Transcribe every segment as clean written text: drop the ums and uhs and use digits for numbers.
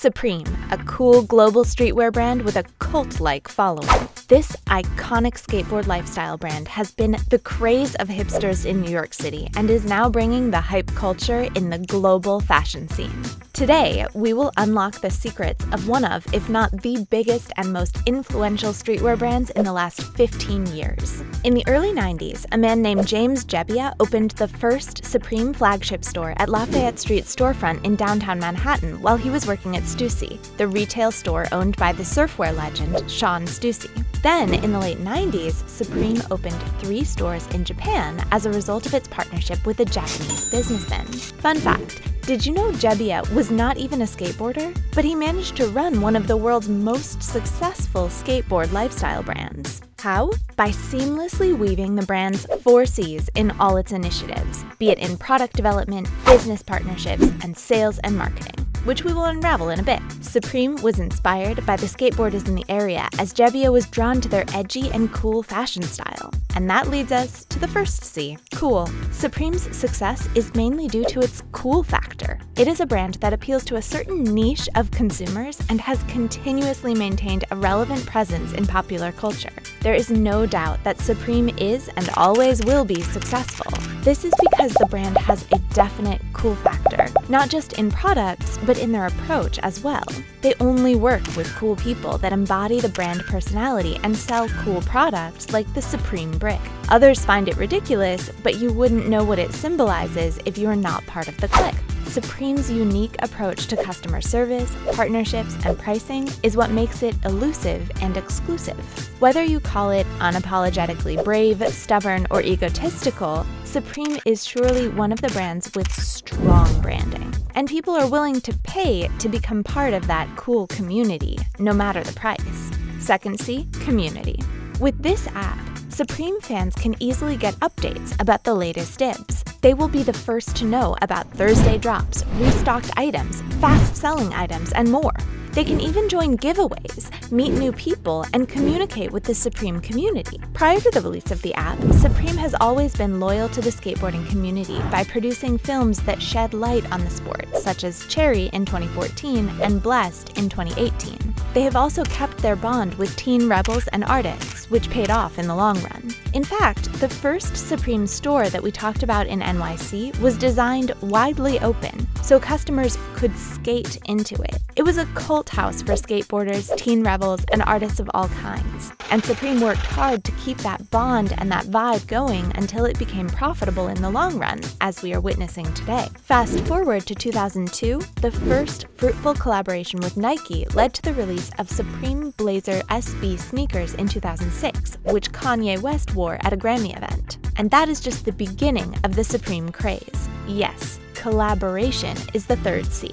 Supreme, a cool global streetwear brand with a cult-like following. This iconic skateboard lifestyle brand has been the craze of hipsters in New York City and is now bringing the hype culture in the global fashion scene. Today, we will unlock the secrets of one of, if not the biggest and most influential streetwear brands in the last 15 years. In the early 90s, a man named James Jebbia opened the first Supreme flagship store at Lafayette Street storefront in downtown Manhattan while he was working at Stussy, the retail store owned by the surfwear legend Sean Stussy. Then, in the late 90s, Supreme opened 3 stores in Japan as a result of its partnership with a Japanese businessman. Fun fact, did you know Jebbia was not even a skateboarder? But he managed to run one of the world's most successful skateboard lifestyle brands. How? By seamlessly weaving the brand's 4 C's in all its initiatives, be it in product development, business partnerships, and sales and marketing, which we will unravel in a bit. Supreme was inspired by the skateboarders in the area as Jebbia was drawn to their edgy and cool fashion style. And that leads us to the first C, cool. Supreme's success is mainly due to its cool factor. It is a brand that appeals to a certain niche of consumers and has continuously maintained a relevant presence in popular culture. There is no doubt that Supreme is and always will be successful. This is because the brand has a definite cool factor, not just in products, but in their approach as well. They only work with cool people that embody the brand personality and sell cool products like the Supreme brick. Others find it ridiculous, but you wouldn't know what it symbolizes if you are not part of the clique. Supreme's unique approach to customer service, partnerships, and pricing is what makes it elusive and exclusive. Whether you call it unapologetically brave, stubborn, or egotistical, Supreme is surely one of the brands with strong branding. And people are willing to pay to become part of that cool community, no matter the price. Second C, community. With this app, Supreme fans can easily get updates about the latest dibs. They will be the first to know about Thursday drops, restocked items, fast-selling items, and more. They can even join giveaways, meet new people, and communicate with the Supreme community. Prior to the release of the app, Supreme has always been loyal to the skateboarding community by producing films that shed light on the sport, such as Cherry in 2014 and Blessed in 2018. They have also kept their bond with teen rebels and artists, which paid off in the long run. In fact, the first Supreme store that we talked about in NYC was designed widely open, so customers could skate into it. It was a cult house for skateboarders, teen rebels, and artists of all kinds. And Supreme worked hard to keep that bond and that vibe going until it became profitable in the long run, as we are witnessing today. Fast forward to 2002, the first fruitful collaboration with Nike led to the release of Supreme Blazer SB sneakers in 2006, which Kanye West wore at a Grammy event. And that is just the beginning of the Supreme craze. Yes, collaboration is the third C.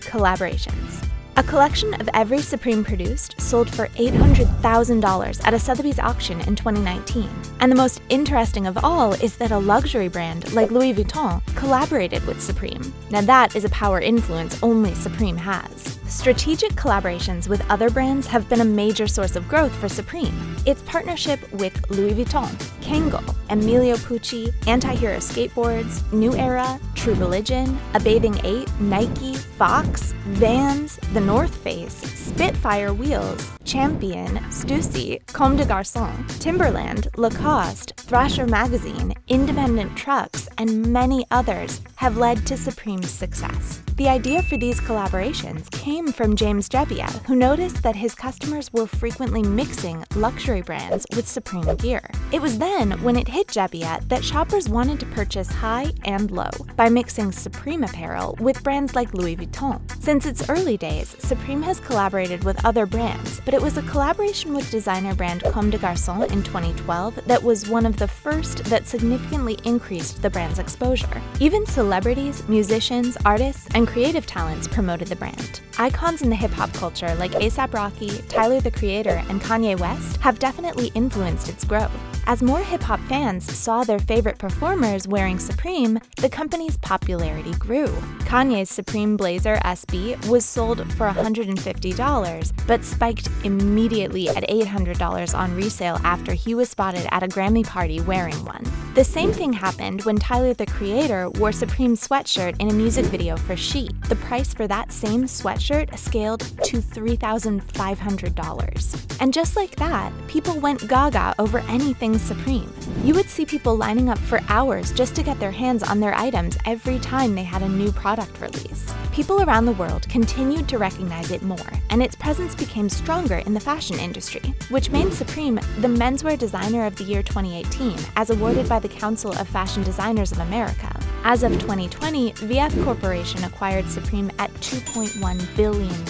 Collaborations. A collection of every Supreme produced sold for $800,000 at a Sotheby's auction in 2019. And the most interesting of all is that a luxury brand like Louis Vuitton collaborated with Supreme. Now that is a power influence only Supreme has. Strategic collaborations with other brands have been a major source of growth for Supreme. Its partnership with Louis Vuitton, Kangol, Emilio Pucci, Anti-Hero Skateboards, New Era, True Religion, A Bathing Ape, Nike, Fox, Vans, The North Face, Spitfire Wheels, Champion, Stussy, Comme des Garçons, Timberland, Lacoste, Thrasher Magazine, Independent Trucks, and many others have led to Supreme's success. The idea for these collaborations came from James Jebbia, who noticed that his customers were frequently mixing luxury brands with Supreme gear. It was then, when it hit Jebbia, that shoppers wanted to purchase high and low by mixing Supreme apparel with brands like Louis Vuitton. Since its early days, Supreme has collaborated with other brands, but it was a collaboration with designer brand Comme des Garçons in 2012 that was one of the first that significantly increased the brand's exposure. Even celebrities, musicians, artists, and creative talents promoted the brand. Icons in the hip-hop culture like A$AP Rocky, Tyler the Creator, and Kanye West have definitely influenced its growth. As more hip-hop fans saw their favorite performers wearing Supreme, the company's popularity grew. Kanye's Supreme Blazer SB was sold for $150, but spiked immediately at $800 on resale after he was spotted at a Grammy party wearing one. The same thing happened when Tyler, the Creator, wore Supreme's sweatshirt in a music video for She. The price for that same sweatshirt scaled to $3,500. And just like that, people went gaga over anything Supreme. You would see people lining up for hours just to get their hands on their items every time they had a new product release. People around the world continued to recognize it more, and its presence became stronger in the fashion industry, which made Supreme the Menswear Designer of the Year 2018, as awarded by the Council of Fashion Designers of America. As of 2020, VF Corporation acquired Supreme at $2.1 billion.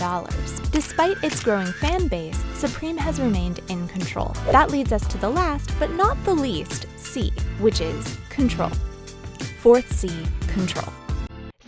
Despite its growing fan base, Supreme has remained in control. That leads us to the last, but not the least, C, which is control. Fourth C, control.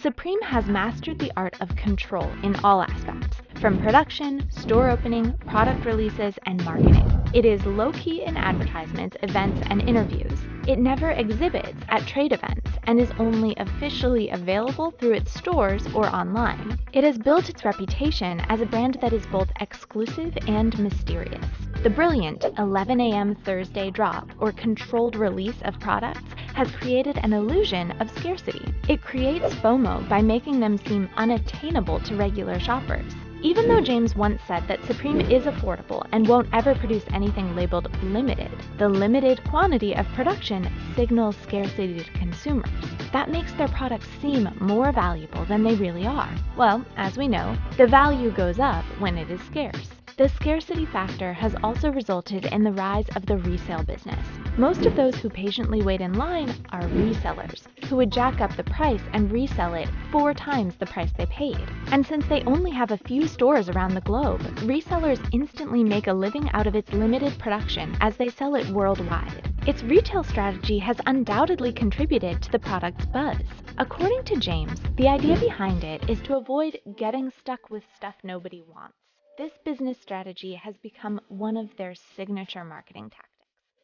Supreme has mastered the art of control in all aspects, from production, store opening, product releases, and marketing. It is low-key in advertisements, events, and interviews. It never exhibits at trade events and is only officially available through its stores or online. It has built its reputation as a brand that is both exclusive and mysterious. The brilliant 11 a.m. Thursday drop, or controlled release of products, has created an illusion of scarcity. It creates FOMO by making them seem unattainable to regular shoppers. Even though James once said that Supreme is affordable and won't ever produce anything labeled limited, the limited quantity of production signals scarcity to consumers. That makes their products seem more valuable than they really are. Well, as we know, the value goes up when it is scarce. The scarcity factor has also resulted in the rise of the resale business. Most of those who patiently wait in line are resellers, who would jack up the price and resell it 4 times the price they paid. And since they only have a few stores around the globe, resellers instantly make a living out of its limited production as they sell it worldwide. Its retail strategy has undoubtedly contributed to the product's buzz. According to James, the idea behind it is to avoid getting stuck with stuff nobody wants. This business strategy has become one of their signature marketing tactics.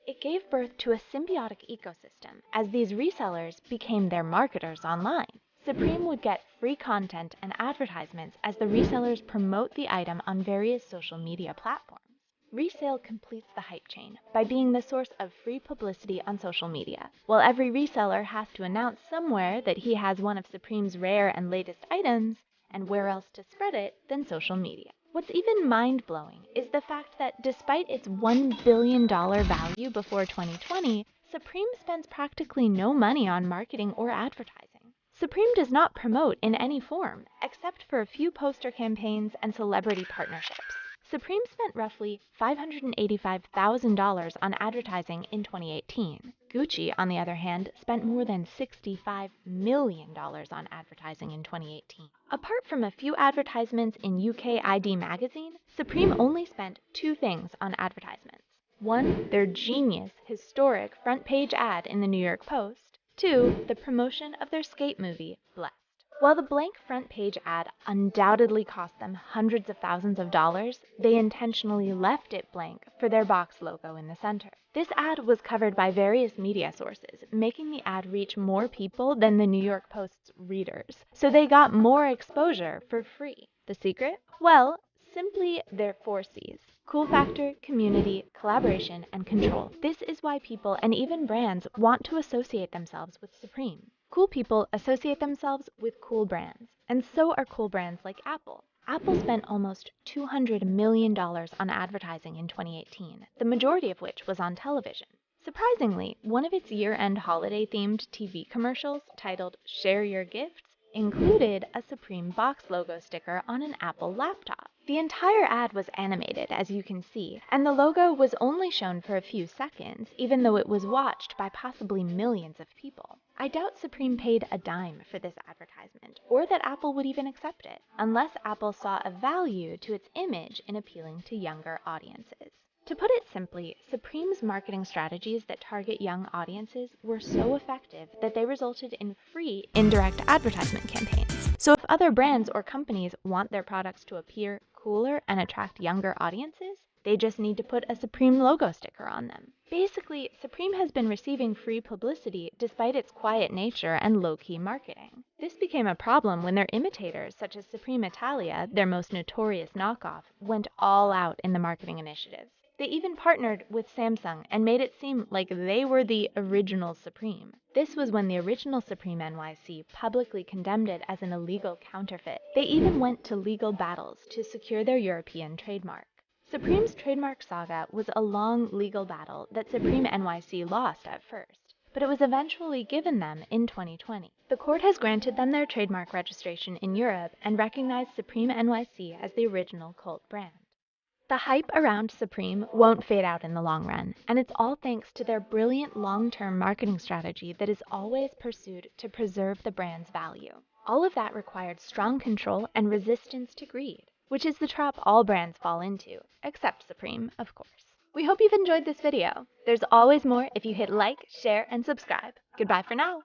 It gave birth to a symbiotic ecosystem, as these resellers became their marketers online. Supreme would get free content and advertisements as the resellers promote the item on various social media platforms. Resale completes the hype chain by being the source of free publicity on social media, while every reseller has to announce somewhere that he has one of Supreme's rare and latest items, and where else to spread it than social media. What's even mind-blowing is the fact that despite its $1 billion value before 2020, Supreme spends practically no money on marketing or advertising. Supreme does not promote in any form, except for a few poster campaigns and celebrity partnerships. Supreme spent roughly $585,000 on advertising in 2018. Gucci, on the other hand, spent more than $65 million on advertising in 2018. Apart from a few advertisements in UK ID magazine, Supreme only spent 2 things on advertisements. 1, their genius, historic front-page ad in the New York Post. 2, the promotion of their skate movie, Blessed. While the blank front page ad undoubtedly cost them hundreds of thousands of dollars, they intentionally left it blank for their box logo in the center. This ad was covered by various media sources, making the ad reach more people than the New York Post's readers. So they got more exposure for free. The secret? Well, simply their 4 C's. Cool factor, community, collaboration, and control. This is why people and even brands want to associate themselves with Supreme. Cool people associate themselves with cool brands, and so are cool brands like Apple. Apple spent almost $200 million on advertising in 2018, the majority of which was on television. Surprisingly, one of its year-end holiday-themed TV commercials, titled Share Your Gifts, included a Supreme box logo sticker on an Apple laptop. The entire ad was animated, as you can see, and the logo was only shown for a few seconds, even though it was watched by possibly millions of people. I doubt Supreme paid a dime for this advertisement, or that Apple would even accept it, unless Apple saw a value to its image in appealing to younger audiences. To put it simply, Supreme's marketing strategies that target young audiences were so effective that they resulted in free indirect advertisement campaigns. So if other brands or companies want their products to appear cooler and attract younger audiences, They just need to put a Supreme logo sticker on them. Basically, Supreme has been receiving free publicity despite its quiet nature and low-key marketing. This became a problem when their imitators, such as Supreme Italia, their most notorious knockoff, went all out in the marketing initiatives. They even partnered with Samsung and made it seem like they were the original Supreme. This was when the original Supreme NYC publicly condemned it as an illegal counterfeit. They even went to legal battles to secure their European trademark. Supreme's trademark saga was a long legal battle that Supreme NYC lost at first, but it was eventually given them in 2020. The court has granted them their trademark registration in Europe and recognized Supreme NYC as the original cult brand. The hype around Supreme won't fade out in the long run, and it's all thanks to their brilliant long-term marketing strategy that is always pursued to preserve the brand's value. All of that required strong control and resistance to greed, which is the trap all brands fall into, except Supreme, of course. We hope you've enjoyed this video. There's always more if you hit like, share, and subscribe. Goodbye for now.